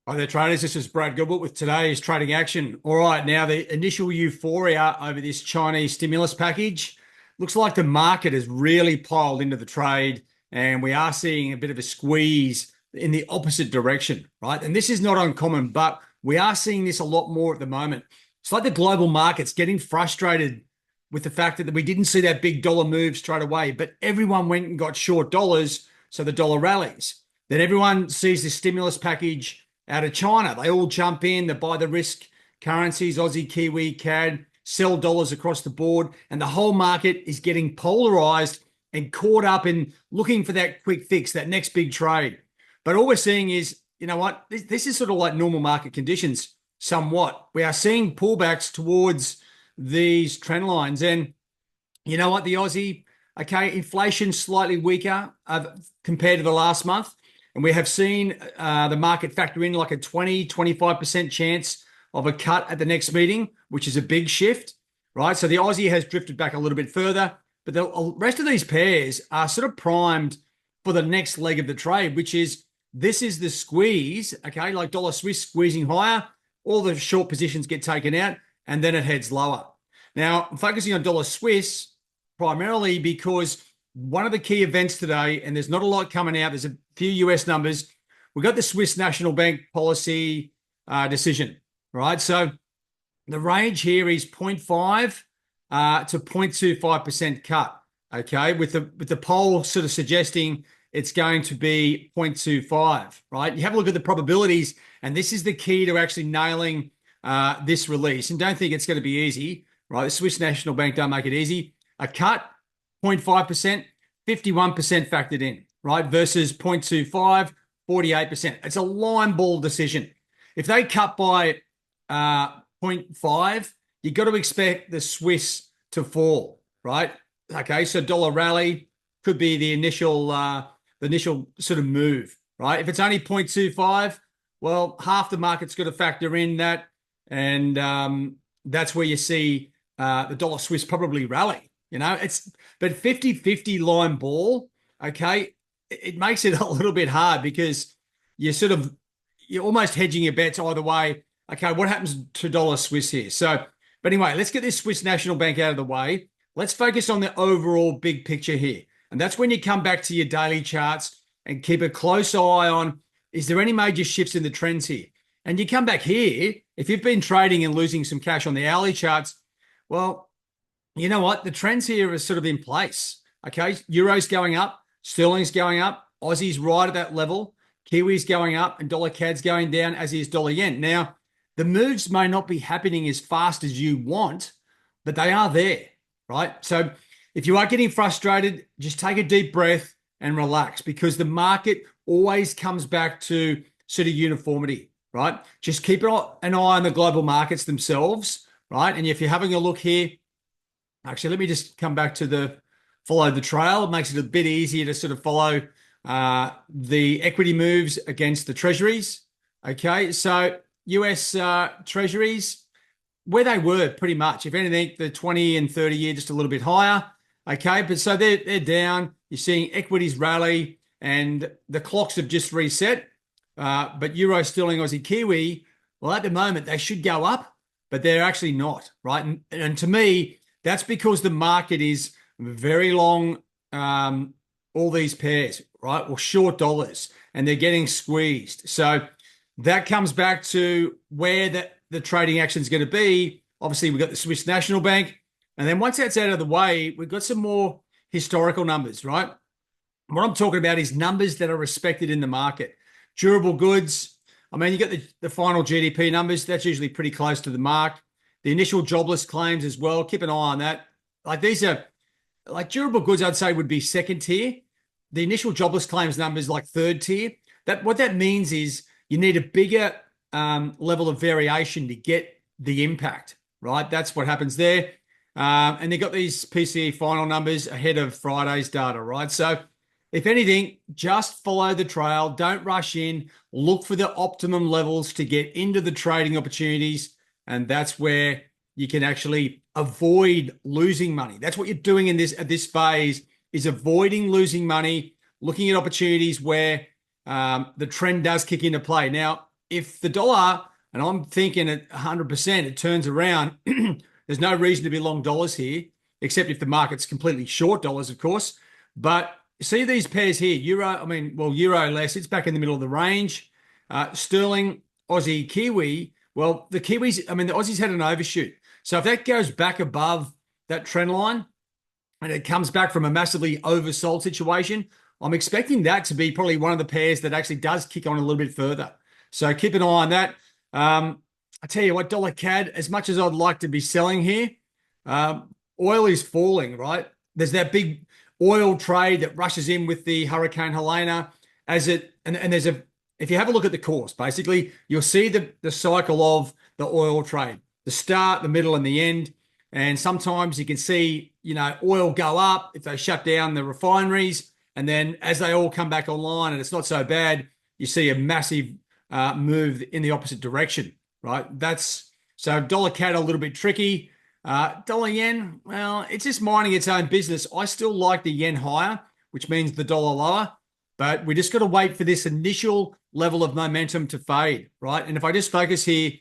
Hi there, traders. This is Brad Gilbert with today's trading action. All right, now the initial euphoria over this Chinese stimulus package looks like the market has really piled into the trade, and we are seeing a bit of a squeeze in the opposite direction, right? And this is not uncommon, but we are seeing this a lot more at the moment. It's like the global market's getting frustrated with the fact that we didn't see that big dollar move straight away, but everyone went and got short dollars, so the dollar rallies. Then everyone sees the stimulus package out of China. They all jump in, they buy the risk currencies, Aussie, Kiwi, CAD, sell dollars across the board, and the whole market is getting polarized and caught up in looking for that quick fix, that next big trade. But all we're seeing is, you know what, this is sort of like normal market conditions somewhat. We are seeing pullbacks towards these trend lines. And you know what, the Aussie, okay, inflation slightly weaker compared to the last month. And we have seen the market factor in like a 25% chance of a cut at the next meeting, which is a big shift, right? So the Aussie has drifted back a little bit further, but the rest of these pairs are sort of primed for the next leg of the trade, which is this is the squeeze, okay? Like dollar Swiss squeezing higher, all the short positions get taken out, and then it heads lower. Now, I'm focusing on dollar Swiss primarily because one of the key events today, and there's not a lot coming out, there's a few US numbers. We've got the Swiss National Bank policy decision, right? So the range here is 0.5 to 0.25% cut, okay? With the poll sort of suggesting it's going to be 0.25, right? You have a look at the probabilities, and this is the key to actually nailing this release. And don't think it's going to be easy, right? The Swiss National Bank don't make it easy. A cut, 0.5%, 51% factored in, right? Versus 0.25, 48%. It's a line ball decision. If they cut by 0.5, you've got to expect the Swiss to fall, right? Okay, so dollar rally could be the initial sort of move, right? If it's only 0.25, well, half the market's got to factor in that, and that's where you see the dollar Swiss probably rally. You know, but 50-50 line ball, okay, it makes it a little bit hard because you're almost hedging your bets either way. Okay, what happens to dollar Swiss here? So, but anyway, let's get this Swiss National Bank out of the way. Let's focus on the overall big picture here. And that's when you come back to your daily charts and keep a close eye on, is there any major shifts in the trends here? And you come back here, if you've been trading and losing some cash on the hourly charts, well, you know what? The trends here are sort of in place. Okay. Euro's going up, sterling's going up, Aussie's right at that level, Kiwi's going up, and dollar CAD's going down, as is dollar yen. Now, the moves may not be happening as fast as you want, but they are there, right? So if you are getting frustrated, just take a deep breath and relax, because the market always comes back to sort of uniformity, right? Just keep an eye on the global markets themselves, right? And if you're having a look here, actually, let me just come back to the follow the trail. It makes it a bit easier to sort of follow the equity moves against the treasuries. Okay, so US treasuries, where they were pretty much. If anything, the 20 and 30 year just a little bit higher. Okay, but so they're down. You're seeing equities rally, and the clocks have just reset. But Euro, Sterling, Aussie, Kiwi, well, at the moment they should go up, but they're actually not, right? And to me, that's because the market is very long, all these pairs, right? Or short dollars, and they're getting squeezed. So that comes back to where the trading action is going to be. Obviously, we've got the Swiss National Bank. And then once that's out of the way, we've got some more historical numbers, right? What I'm talking about is numbers that are respected in the market. Durable goods. I mean, you got the final GDP numbers. That's usually pretty close to the mark. The initial jobless claims as well. Keep an eye on that. Like these are like durable goods, I'd say would be second tier. The initial jobless claims numbers like third tier. What that means is you need a bigger level of variation to get the impact, right? That's what happens there. And they got these PCE final numbers ahead of Friday's data, right? So if anything, just follow the trail. Don't rush in. Look for the optimum levels to get into the trading opportunities. And that's where you can actually avoid losing money. That's what you're doing at this phase, is avoiding losing money, looking at opportunities where the trend does kick into play. Now, if the dollar, and I'm thinking at 100%, it turns around, there's no reason to be long dollars here, except if the market's completely short dollars, of course. But see these pairs here, euro, euro less, it's back in the middle of the range. Sterling, Aussie, Kiwi. Well, the Kiwis, the Aussies had an overshoot. So if that goes back above that trend line and it comes back from a massively oversold situation, I'm expecting that to be probably one of the pairs that actually does kick on a little bit further. So keep an eye on that. I tell you what, dollar CAD, as much as I'd like to be selling here, oil is falling, right? There's that big oil trade that rushes in with the Hurricane Helena and there's if you have a look at the course, basically, you'll see the cycle of the oil trade, the start, the middle, and the end. And sometimes you can see, oil go up if they shut down the refineries. And then as they all come back online and it's not so bad, you see a massive move in the opposite direction, right? So dollar CAD a little bit tricky. Dollar yen, well, it's just minding its own business. I still like the yen higher, which means the dollar lower. But we just got to wait for this initial level of momentum to fade, right? And if I just focus here,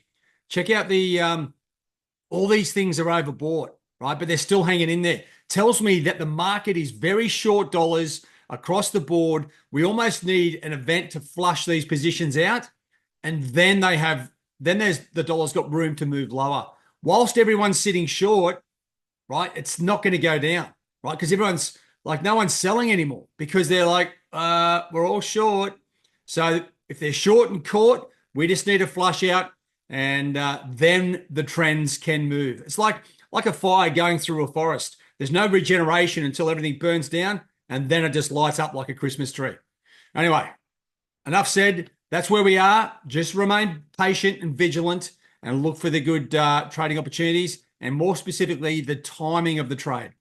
check out all these things are overbought, right? But they're still hanging in there. Tells me that the market is very short dollars across the board. We almost need an event to flush these positions out. And then there's the dollar's got room to move lower. Whilst everyone's sitting short, right? It's not going to go down, right? Because everyone's like, no one's selling anymore because they're like, we're all short. So if they're short and caught, we just need to flush out and then the trends can move. It's like a fire going through a forest. There's no regeneration until everything burns down and then it just lights up like a Christmas tree. Anyway, enough said. That's where we are. Just remain patient and vigilant and look for the good trading opportunities and more specifically, the timing of the trade.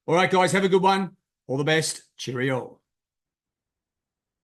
All right, guys, have a good one. All the best. Cheerio.